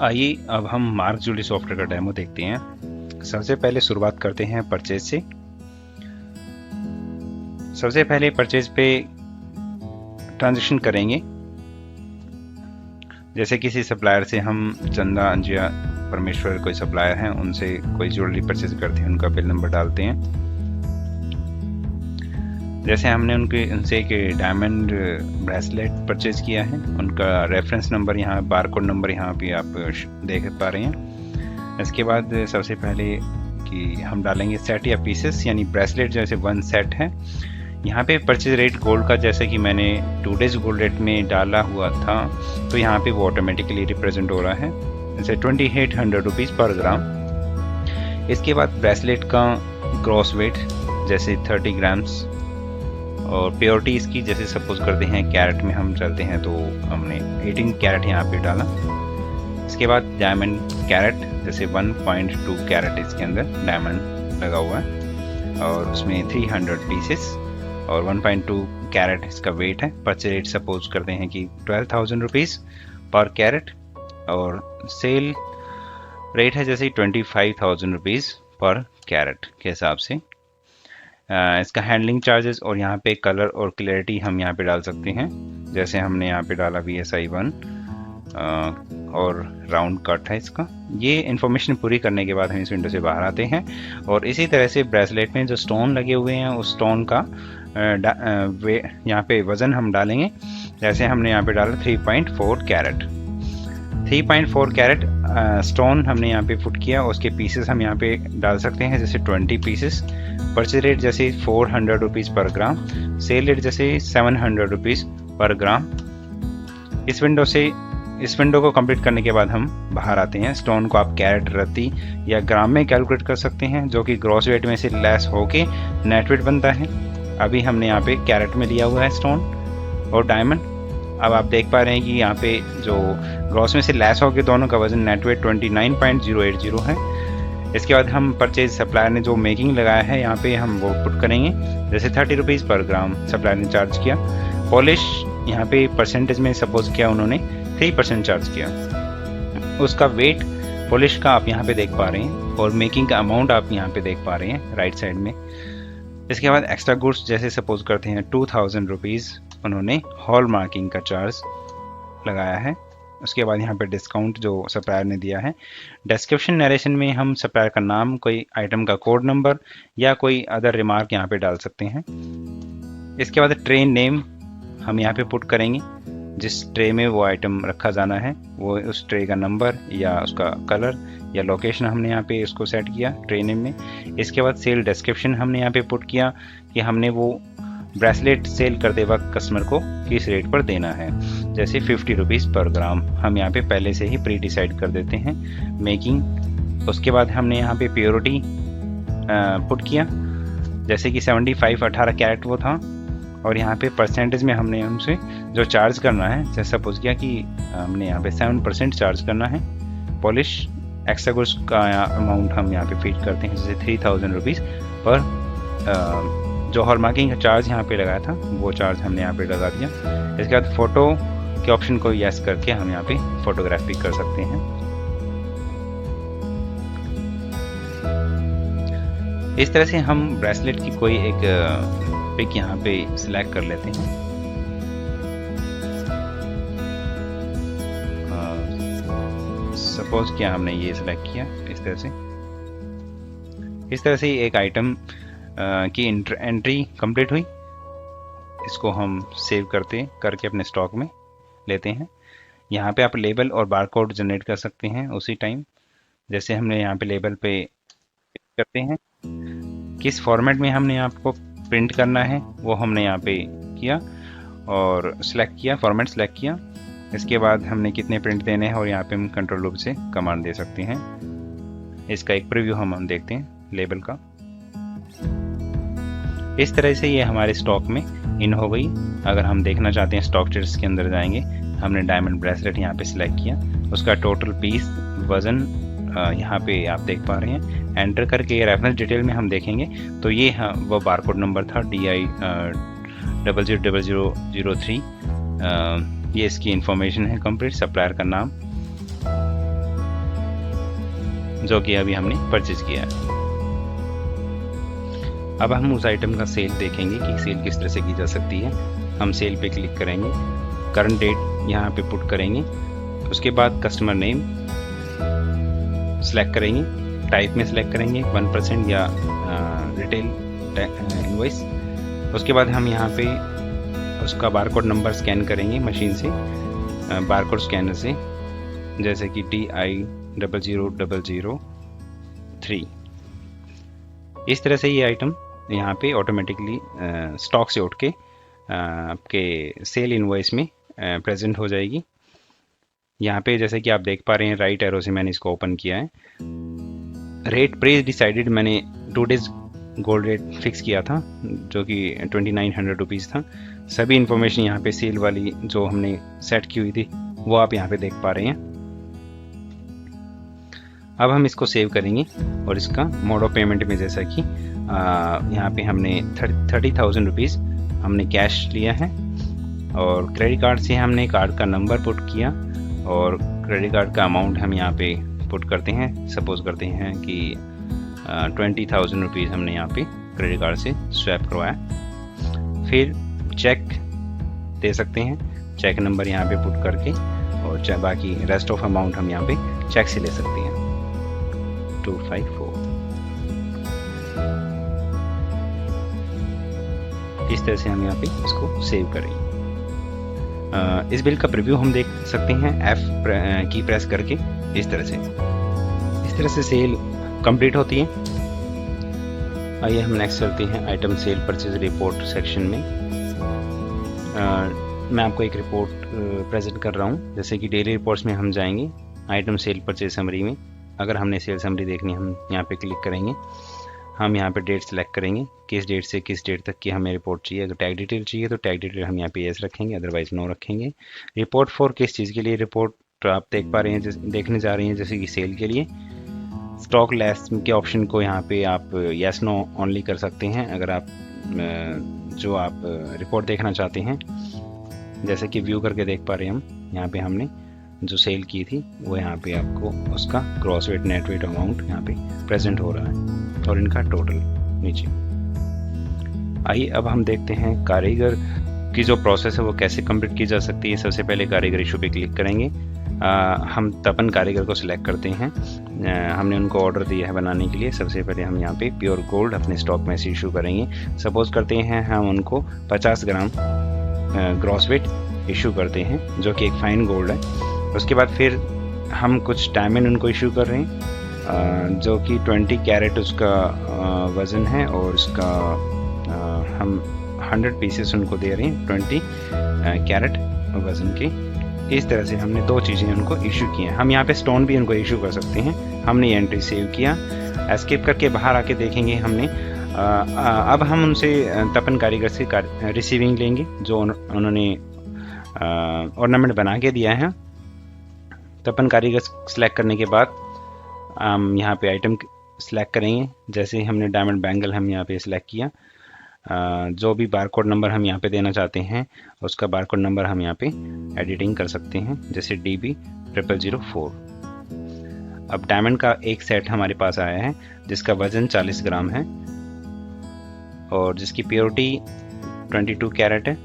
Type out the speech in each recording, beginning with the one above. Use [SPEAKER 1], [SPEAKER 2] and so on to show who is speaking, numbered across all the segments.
[SPEAKER 1] आइए अब हम मार्क ज्वेलरी सॉफ्टवेयर का डेमो देखते हैं। सबसे पहले शुरुआत करते हैं परचेज से। सबसे पहले परचेज पे ट्रांजेक्शन करेंगे। जैसे किसी सप्लायर से हम चंदा अंजिया परमेश्वर कोई सप्लायर हैं, उनसे कोई ज्वेलरी परचेज करते हैं, उनका बिल नंबर डालते हैं। जैसे हमने उनसे एक डायमंड ब्रेसलेट परचेज किया है, उनका रेफरेंस नंबर यहाँ बारकोड नंबर यहाँ पे आप देख पा रहे हैं। इसके बाद सबसे पहले कि हम डालेंगे सेट या पीसेस, यानी ब्रेसलेट जैसे 1 सेट है। यहाँ पे परचेज रेट गोल्ड का जैसे कि मैंने 2 डेज गोल्ड रेट में डाला हुआ था, तो यहाँ पे वो ऑटोमेटिकली रिप्रेजेंट हो रहा है, जैसे 2800 रुपीज़ पर ग्राम। इसके बाद ब्रेसलेट का ग्रॉस वेट जैसे 30 ग्राम्स, और प्योरिटी इसकी जैसे सपोज करते हैं कैरेट में हम चलते हैं, तो हमने 18 कैरेट यहाँ पे डाला। इसके बाद डायमंड कैरेट जैसे 1.2 कैरेट इसके अंदर डायमंड लगा हुआ है, और उसमें 300 पीसेस और 1.2 कैरेट इसका वेट है। परचेज रेट सपोज करते हैं कि 12,000 रुपीज़ पर कैरेट, और सेल रेट है जैसे 25,000 रुपीज़ पर कैरेट के हिसाब से। इसका हैंडलिंग चार्जेस और यहाँ पे कलर और क्लैरिटी हम यहाँ पे डाल सकते हैं, जैसे हमने यहाँ पे डाला VSI 1 और राउंड कट है इसका। ये इन्फॉर्मेशन पूरी करने के बाद हम इस विंडो से बाहर आते हैं, और इसी तरह से ब्रेसलेट में जो स्टोन लगे हुए हैं उस स्टोन का यहाँ पे वज़न हम डालेंगे। जैसे हमने यहाँ पे डाला 3.4 कैरेट। 3.4 कैरेट स्टोन हमने यहाँ पे पुट किया, उसके पीसेस हम यहाँ पे डाल सकते हैं, जैसे 20 पीसेस। परचेज रेट जैसे 400 रुपीज़ पर ग्राम, सेल रेट जैसे 700 रुपीज़ पर ग्राम। इस विंडो को कंप्लीट करने के बाद हम बाहर आते हैं। स्टोन को आप कैरेट, रत्ती या ग्राम में कैलकुलेट कर सकते हैं, जो कि ग्रॉस वेट में से लेस होके नेट वेट बनता है। अभी हमने यहाँ पे कैरेट में लिया हुआ है स्टोन और डायमंड। अब आप देख पा रहे हैं कि यहाँ पे जो ग्रॉस में से लेस हो गए दोनों का वजन नेट वेट 29.080 है। इसके बाद हम परचेज सप्लायर ने जो मेकिंग लगाया है यहाँ पे हम वो पुट करेंगे, जैसे 30 रुपीज़ पर ग्राम सप्लायर ने चार्ज किया। पॉलिश यहाँ पे परसेंटेज में सपोज किया उन्होंने 3% चार्ज किया। उसका वेट पॉलिश का आप यहाँ पे देख पा रहे हैं, और मेकिंग का अमाउंट आप यहाँ पे देख पा रहे हैं राइट साइड में। इसके बाद एक्स्ट्रा गुड्स जैसे सपोज करते हैं 2000 रुपीज़ उन्होंने हॉल मार्किंग का चार्ज लगाया है। उसके बाद यहाँ पे डिस्काउंट जो सप्लायर ने दिया है। डिस्क्रिप्शन नरेशन में हम सप्लायर का नाम, कोई आइटम का कोड नंबर या कोई अदर रिमार्क यहाँ पे डाल सकते हैं। इसके बाद ट्रे नेम हम यहाँ पे पुट करेंगे, जिस ट्रे में वो आइटम रखा जाना है वो उस ट्रे का नंबर या उसका कलर या लोकेशन हमने यहाँ पे उसको सेट किया ट्रे नेम में। इसके बाद सेल डिस्क्रिप्शन हमने यहाँ पे पुट किया कि हमने वो ब्रेसलेट सेल करते वक्त कस्टमर को किस रेट पर देना है, जैसे 50 रुपीज़ पर ग्राम हम यहाँ पे पहले से ही प्री डिसाइड कर देते हैं मेकिंग। उसके बाद हमने यहाँ पे प्योरिटी पुट किया, जैसे कि 75 18 कैरेट वो था, और यहाँ पे परसेंटेज में हमने उनसे जो चार्ज करना है, जैसे सपोज किया कि हमने यहाँ पे 7% चार्ज करना है। पॉलिश एक्स्ट्रा गुड्स का अमाउंट हम यहाँ पे फीड करते हैं, जैसे 3000 रुपीज़ पर। जो हॉल मार्किंग का चार्ज यहाँ पे लगाया था वो चार्ज हमने यहाँ पे लगा दिया। इसके बाद फ़ोटो के ऑप्शन को यस करके हम यहाँ पे फोटोग्राफी कर सकते हैं। इस तरह से हम ब्रेसलेट की कोई एक पिक यहाँ पे सिलेक्ट कर लेते हैं। सपोज क्या हमने ये सिलेक्ट किया इस तरह से एक आइटम की एंट्री कंप्लीट हुई। इसको हम सेव करके अपने स्टॉक में लेते हैं। यहाँ पे आप लेबल और बारकोड जनरेट कर सकते हैं उसी टाइम, जैसे हमने यहाँ पे लेबल पे करते हैं, किस फॉर्मेट में हमने आपको प्रिंट करना है वो हमने यहाँ पे किया और सिलेक्ट किया, फॉर्मेट सिलेक्ट किया। इसके बाद हमने कितने प्रिंट देने हैं और यहाँ पे हम कंट्रोल लूप से कमांड दे सकते हैं। इसका एक प्रीव्यू हम देखते हैं लेबल का। इस तरह से ये हमारे स्टॉक में इन हो गई। अगर हम देखना चाहते हैं स्टॉक स्टेटस के अंदर जाएंगे, हमने डायमंड ब्रेसलेट यहाँ पे सिलेक्ट किया, उसका टोटल पीस वज़न यहाँ पे आप देख पा रहे हैं। एंटर करके रेफरेंस डिटेल में हम देखेंगे तो ये वो बारकोड नंबर था DI 000003। ये इसकी इंफॉर्मेशन है कंप्लीट, सप्लायर का नाम, जो कि अभी हमने परचेज किया है। अब हम उस आइटम का सेल देखेंगे कि सेल किस तरह से की जा सकती है। हम सेल पे क्लिक करेंगे, करंट डेट यहाँ पे पुट करेंगे, उसके बाद कस्टमर नेम सेलेक्ट करेंगे, टाइप में सेलेक्ट करेंगे 1% या रिटेल इनवॉइस। उसके बाद हम यहाँ पे उसका बारकोड नंबर स्कैन करेंगे मशीन से, बारकोड स्कैनर से, जैसे कि DI000003। इस तरह से ये आइटम यहाँ पे ऑटोमेटिकली स्टॉक से उठ के आपके सेल इनवॉइस में प्रेजेंट हो जाएगी। यहाँ पे जैसे कि आप देख पा रहे हैं, राइट एरो से मैंने इसको ओपन किया है। रेट प्रेस डिसाइडेड, मैंने 2 डेज गोल्ड रेट फिक्स किया था जो कि 2900 रुपीज़ था। सभी इंफॉर्मेशन यहाँ पे सेल वाली जो हमने सेट की हुई थी वो आप यहाँ पे देख पा रहे हैं। अब हम इसको सेव करेंगे और इसका मोड ऑफ पेमेंट में जैसा कि यहाँ पे हमने 30,000 रुपीज़ हमने कैश लिया है और क्रेडिट कार्ड से हमने कार्ड का नंबर पुट किया और क्रेडिट कार्ड का अमाउंट हम यहाँ पे पुट करते हैं। सपोज करते हैं कि 20,000 रुपीज़ हमने यहाँ पे क्रेडिट कार्ड से स्वैप करवाया। फिर चेक दे सकते हैं, चेक नंबर यहाँ पे पुट करके, और बाकी रेस्ट ऑफ अमाउंट हम यहाँ पे चेक से ले सकते हैं। 254 इस तरह से हम यहाँ पे इसको सेव करेंगे। इस बिल का प्रीव्यू हम देख सकते हैं F की प्रेस करके। इस तरह से सेल कंप्लीट होती है। आइए हम नेक्स्ट चलते हैं item cell purchase report section में। मैं आपको एक रिपोर्ट प्रेजेंट कर रहा हूँ। जैसे कि डेली रिपोर्ट्स में हम जाएंगे, आइटम सेल परचेज समरी में अगर हमने सेल समरी देखनी, हम यहाँ पे क्लिक करेंगे। हम यहाँ पे डेट सेलेक्ट करेंगे, किस डेट से किस डेट तक की हमें रिपोर्ट चाहिए। अगर टैग डिटेल चाहिए तो टैग डिटेल हम यहाँ पे यस रखेंगे, अदरवाइज नो रखेंगे। रिपोर्ट फॉर किस चीज़ के लिए रिपोर्ट आप देख पा रहे हैं, देखने जा रहे हैं, जैसे कि सेल के लिए। स्टॉक लेस के ऑप्शन को यहाँ पे आप यस नो ओनली कर सकते हैं अगर आप जो आप रिपोर्ट देखना चाहते हैं। जैसे कि व्यू करके देख पा रहे हैं हम, यहाँ पे हमने जो सेल की थी वो यहाँ पे आपको उसका gross weight net weight amount यहाँ पे प्रेजेंट हो रहा है और इनका टोटल नीचे। आइए अब हम देखते हैं कारीगर की जो प्रोसेस है वो कैसे कंप्लीट की जा सकती है। सबसे पहले कारीगर इशू पे क्लिक करेंगे। हम तपन कारीगर को सिलेक्ट करते हैं। हमने उनको ऑर्डर दिया है बनाने के लिए। सबसे पहले हम यहाँ पे प्योर गोल्ड अपने स्टॉक में से इशू करेंगे। सपोज करते हैं हम उनको 50 ग्राम ग्रॉस वेट इशू करते हैं जो कि एक फाइन गोल्ड है। उसके बाद फिर हम कुछ डायमंड उनको इशू कर रहे हैं जो कि 20 कैरेट उसका वज़न है और उसका हम 100 पीसेस उनको दे रहे हैं 20 कैरेट वज़न के। इस तरह से हमने 2 चीज़ें उनको इशू की हैं। हम यहाँ पे स्टोन भी उनको इशू कर सकते हैं। हमने ये एंट्री सेव किया, एस्केप करके बाहर आके देखेंगे हमने। अब हम उनसे तपन कारीगर से रिसीविंग लेंगे जो उन्होंने ऑर्नामेंट बना के दिया है। तपन कारीगर सेलेक्ट करने के बाद हम यहाँ पे आइटम सेलेक्ट करेंगे। जैसे हमने डायमंड बैंगल हम यहाँ पे सेलेक्ट किया, जो भी बारकोड नंबर हम यहाँ पे देना चाहते हैं उसका बारकोड नंबर हम यहाँ पे एडिटिंग कर सकते हैं, जैसे DB0004। अब डायमंड का एक सेट हमारे पास आया है जिसका वजन 40 ग्राम है और जिसकी प्योरिटी 22 कैरेट है,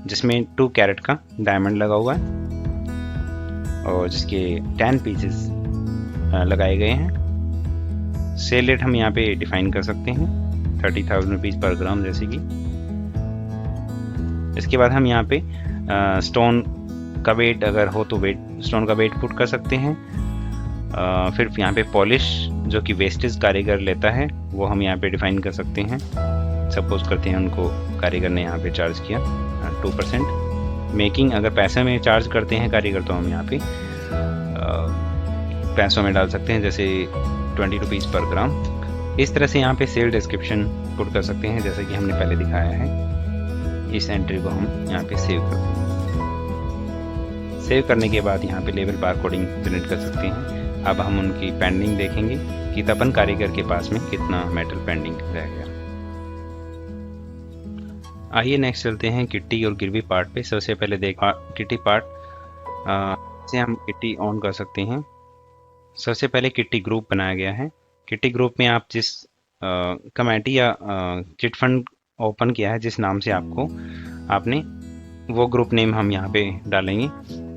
[SPEAKER 1] जिसमें 2 कैरेट का डायमंड लगा हुआ है और जिसके 10 पीसेस लगाए गए हैं। सेल रेट हम यहाँ पे डिफाइन कर सकते हैं 30,000 रुपीज़ पर ग्राम जैसे कि। इसके बाद हम यहाँ पे स्टोन का वेट अगर हो तो स्टोन का वेट पुट कर सकते हैं। फिर यहाँ पे पॉलिश जो कि वेस्टेज कारीगर लेता है वो हम यहाँ पे डिफाइन कर सकते हैं। सपोज करते हैं उनको कारीगर ने यहाँ पे चार्ज किया 2%। मेकिंग अगर पैसे में चार्ज करते हैं कारीगर तो हम यहाँ पे पैसों में डाल सकते हैं, जैसे 20 रुपीज़ पर ग्राम। इस तरह से यहाँ पे सेल डिस्क्रिप्शन पुट कर सकते हैं जैसे कि हमने पहले दिखाया है। इस एंट्री को हम यहाँ पे सेव करते हैं। सेव करने के बाद यहाँ पे लेवल बार कोडिंग जनरेट कर सकते हैं। अब हम उनकी पेंडिंग देखेंगे कि तपन कारीगर के पास में कितना मेटल पेंडिंग रह गया। आइए नेक्स्ट चलते हैं किट्टी और गिरवी पार्ट पे। सबसे पहले किट्टी पार्ट से हम किट्टी ऑन कर सकते हैं। सबसे पहले किट्टी ग्रुप बनाया गया है। किट्टी ग्रुप में आप जिस कमेटी या चिट फंड ओपन किया है, जिस नाम से आपने वो ग्रुप नेम हम यहाँ पे डालेंगे।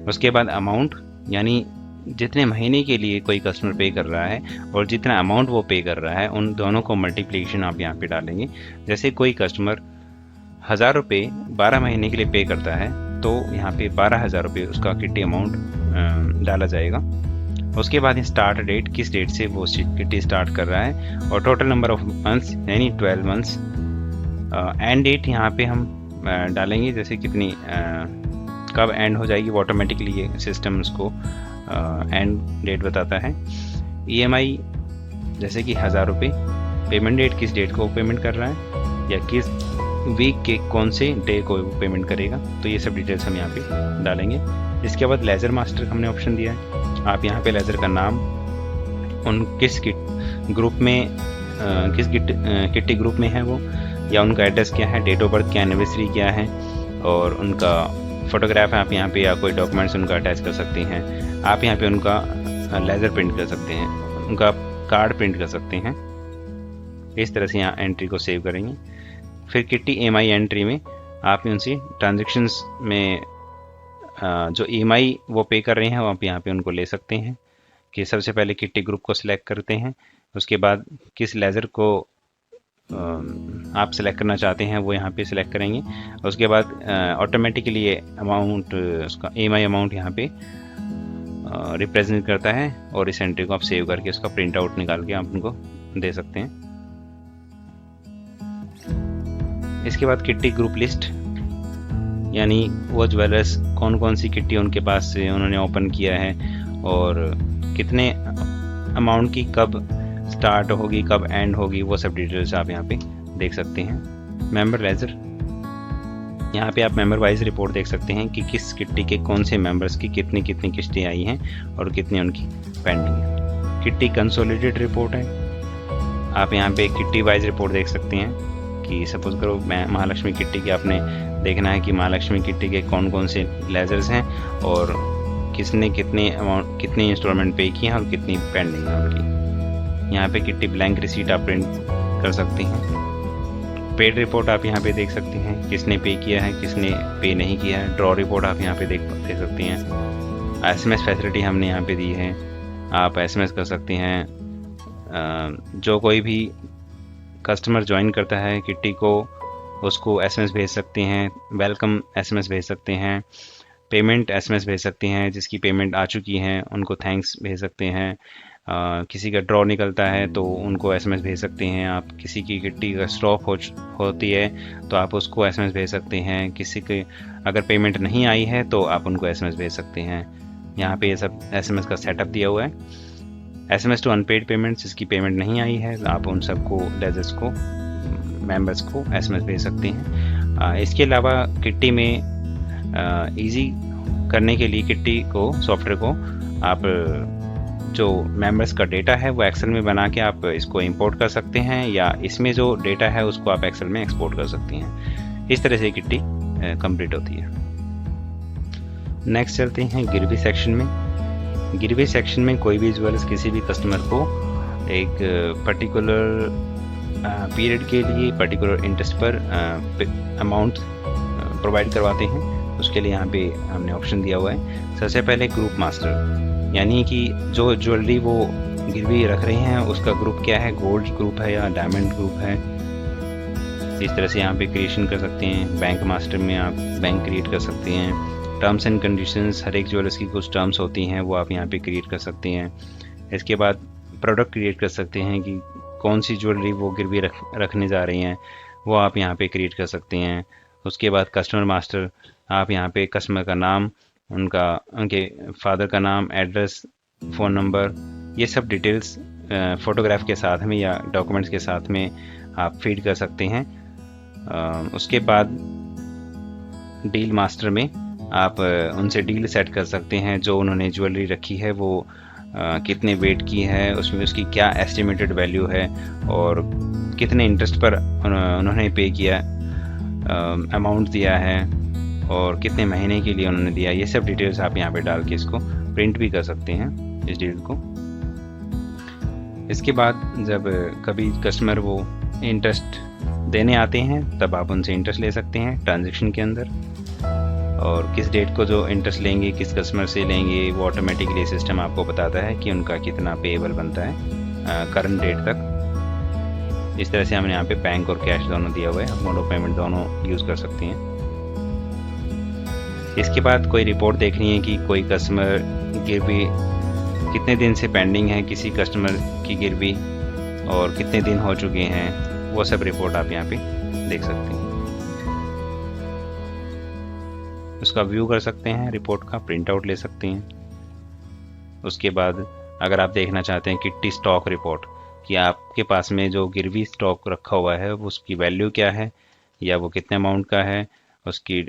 [SPEAKER 1] उसके बाद अमाउंट, यानी जितने महीने के लिए कोई कस्टमर पे कर रहा है और जितना अमाउंट वो पे कर रहा है, उन दोनों को मल्टीप्लिकेशन आप यहाँ पे डालेंगे। जैसे कोई कस्टमर 1000 रुपये 12 महीने के लिए पे करता है तो यहाँ पे 12,000 रुपये उसका किट्टी अमाउंट डाला जाएगा। उसके बाद स्टार्ट डेट, किस डेट से वो किट्टी स्टार्ट कर रहा है, और टोटल नंबर ऑफ मंथ्स यानी 12 मंथ्स। एंड डेट यहाँ पे हम डालेंगे, जैसे कितनी कब एंड हो जाएगी, वो ऑटोमेटिकली ये सिस्टम उसको एंड डेट बताता है। EMI जैसे कि 1000 रुपये, पेमेंट डेट किस डेट को पेमेंट कर रहा है या किस वीक के कौन से डे को वो पेमेंट करेगा, तो ये सब डिटेल्स हम यहाँ पे डालेंगे। इसके बाद लेज़र मास्टर हमने ऑप्शन दिया है। आप यहाँ पे लेज़र का नाम, उन किस ग्रुप में किट्टी ग्रुप में है वो, या उनका एड्रेस क्या है, डेट ऑफ बर्थ क्या, एनिवर्सरी क्या है, और उनका फोटोग्राफ आप यहाँ पे या कोई डॉक्यूमेंट्स उनका अटैच कर सकते हैं। आप यहाँ पे उनका लेज़र प्रिंट कर सकते हैं, उनका कार्ड प्रिंट कर सकते हैं। इस तरह से यहाँ एंट्री को सेव करेंगे। फिर किट्टी EMI एंट्री में आप उनसे ट्रांजेक्शन्स में जो EMI वो पे कर रहे हैं वो आप यहाँ पे उनको ले सकते हैं। कि सबसे पहले किट्टी ग्रुप को सिलेक्ट करते हैं, उसके बाद किस लेज़र को आप सिलेक्ट करना चाहते हैं वो यहाँ पे सिलेक्ट करेंगे। उसके बाद ऑटोमेटिकली ये अमाउंट, उसका EMI अमाउंट यहाँ पे रिप्रेजेंट करता है, और इस एंट्री को आप सेव करके उसका प्रिंट आउट निकाल के आप उनको दे सकते हैं। इसके बाद किट्टी ग्रुप लिस्ट, यानी वो ज्वेलर्स कौन कौन सी किट्टी उनके पास से उन्होंने ओपन किया है और कितने अमाउंट की कब स्टार्ट होगी, कब एंड होगी, वो सब डिटेल्स आप यहाँ पे देख सकते हैं। मेंबर लेज़र, यहाँ पे आप मेंबर वाइज रिपोर्ट देख सकते हैं कि किस किट्टी के कौन से मेंबर्स की कितनी कितनी किस्तें आई हैं और कितनी उनकी पेंडिंग है। किट्टी कंसोलिडेटेड रिपोर्ट है, आप यहाँ पे किट्टी वाइज रिपोर्ट देख सकते हैं कि सपोज करो महालक्ष्मी किट्टी की आपने देखना है कि महालक्ष्मी किट्टी के कौन कौन से लेज़र्स हैं और किसने कितने अमाउंट, कितनी इंस्टॉलमेंट पे की हैं और कितनी पेंडिंग है उनकी। यहाँ पे किट्टी ब्लैंक रिसीट आप प्रिंट कर सकते हैं। पेड रिपोर्ट आप यहाँ पे देख सकते हैं, किसने पे किया है, किसने पे नहीं किया है। ड्रॉ रिपोर्ट आप यहाँ पे देख सकते हैं। SMS फैसिलिटी हमने यहाँ पे दी है, आप SMS कर सकते हैं। जो कोई भी कस्टमर ज्वाइन करता है किट्टी को, उसको SMS भेज सकते हैं, वेलकम SMS भेज सकते हैं, पेमेंट SMS भेज सकते हैं, जिसकी पेमेंट आ चुकी है उनको थैंक्स भेज सकते हैं। किसी का ड्रॉ निकलता है तो उनको SMS भेज सकते हैं आप। किसी की किट्टी का स्टॉप होती है तो आप उसको SMS भेज सकते हैं। किसी के अगर पेमेंट नहीं आई है तो आप उनको SMS भेज सकते हैं। यहाँ पे ये सब SMS का सेटअप दिया हुआ है। SMS टू अनपेड पेमेंट्स, जिसकी पेमेंट नहीं आई है आप उन सबको, लेज़र्स को, मेंबर्स को SMS भेज सकते हैं। इसके अलावा किट्टी में इजी करने के लिए किट्टी को, सॉफ्टवेयर को, आप जो मेंबर्स का डेटा है वो एक्सेल में बना के आप इसको इंपोर्ट कर सकते हैं, या इसमें जो डेटा है उसको आप एक्सेल में एक्सपोर्ट कर सकते हैं। इस तरह से किट्टी कंप्लीट होती है। नेक्स्ट चलते हैं गिरवी सेक्शन में। गिरवी सेक्शन में कोई भी ज्वेलर्स किसी भी कस्टमर को एक पर्टिकुलर पीरियड के लिए पर्टिकुलर इंटरेस्ट पर अमाउंट प्रोवाइड करवाते हैं। उसके लिए यहाँ पे हमने ऑप्शन दिया हुआ है। सबसे पहले ग्रुप मास्टर, यानी कि जो ज्वेलरी वो गिरवी रख रहे हैं उसका ग्रुप क्या है, गोल्ड ग्रुप है या डायमंड ग्रुप है। इस तरह से यहाँ पे क्रिएशन कर सकते हैं। बैंक मास्टर में आप बैंक क्रिएट कर सकते हैं। टर्म्स एंड कंडीशंस, हर एक ज्वेलर्स की कुछ टर्म्स होती हैं वो आप यहाँ पे क्रिएट कर सकते हैं। इसके बाद प्रोडक्ट क्रिएट कर सकते हैं कि कौन सी ज्वेलरी वो गिरवी रखने जा रही हैं, वो आप यहाँ पे क्रिएट कर सकते हैं। उसके बाद कस्टमर मास्टर, आप यहाँ पे कस्टमर का नाम, उनके फादर का नाम, एड्रेस, फ़ोन नंबर, ये सब डिटेल्स फ़ोटोग्राफ के साथ में या डॉक्यूमेंट्स के साथ में आप फीड कर सकते हैं। उसके बाद डील मास्टर में आप उनसे डील सेट कर सकते हैं। जो उन्होंने ज्वेलरी रखी है वो कितने वेट की है, उसमें उसकी क्या एस्टिमेटेड वैल्यू है और कितने इंटरेस्ट पर उन्होंने पे किया, अमाउंट दिया है और कितने महीने के लिए उन्होंने दिया। ये सब डिटेल्स आप यहाँ पे डाल के इसको प्रिंट भी कर सकते हैं, इस डील को। इसके बाद जब कभी कस्टमर वो इंटरेस्ट देने आते हैं तब आप उनसे इंटरेस्ट ले सकते हैं ट्रांजैक्शन के अंदर, और किस डेट को जो इंटरेस्ट लेंगे, किस कस्टमर से लेंगे, वो ऑटोमेटिकली सिस्टम आपको बताता है कि उनका कितना पेएबल बनता है करंट डेट तक। इस तरह से हमने यहाँ पे बैंक और कैश दोनों दिया हुआ है, मोड ऑफ पेमेंट दोनों यूज़ कर सकते हैं। इसके बाद कोई रिपोर्ट देखनी है कि कोई कस्टमर गिरवी कितने दिन से पेंडिंग है, किसी कस्टमर की गिरवी, और कितने दिन हो चुके हैं, वो सब रिपोर्ट आप यहाँ पे देख सकते हैं। उसका व्यू कर सकते हैं, रिपोर्ट का प्रिंट आउट ले सकते हैं। उसके बाद अगर आप देखना चाहते हैं किट्टी स्टॉक रिपोर्ट, कि आपके पास में जो गिरवी स्टॉक रखा हुआ है उसकी वैल्यू क्या है, या वो कितने अमाउंट का है, उसकी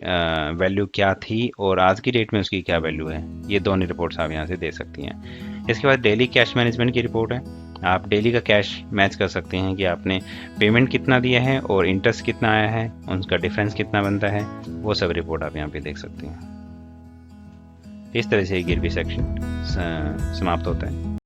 [SPEAKER 1] वैल्यू क्या थी और आज की डेट में उसकी क्या वैल्यू है, ये दोनों रिपोर्ट्स आप यहाँ से दे सकती हैं। इसके बाद डेली कैश मैनेजमेंट की रिपोर्ट है। आप डेली का कैश मैच कर सकते हैं कि आपने पेमेंट कितना दिया है और इंटरेस्ट कितना आया है, उनका डिफरेंस कितना बनता है, वो सब रिपोर्ट आप यहाँ पे देख सकते हैं। इस तरह से गिरवी सेक्शन समाप्त होता है।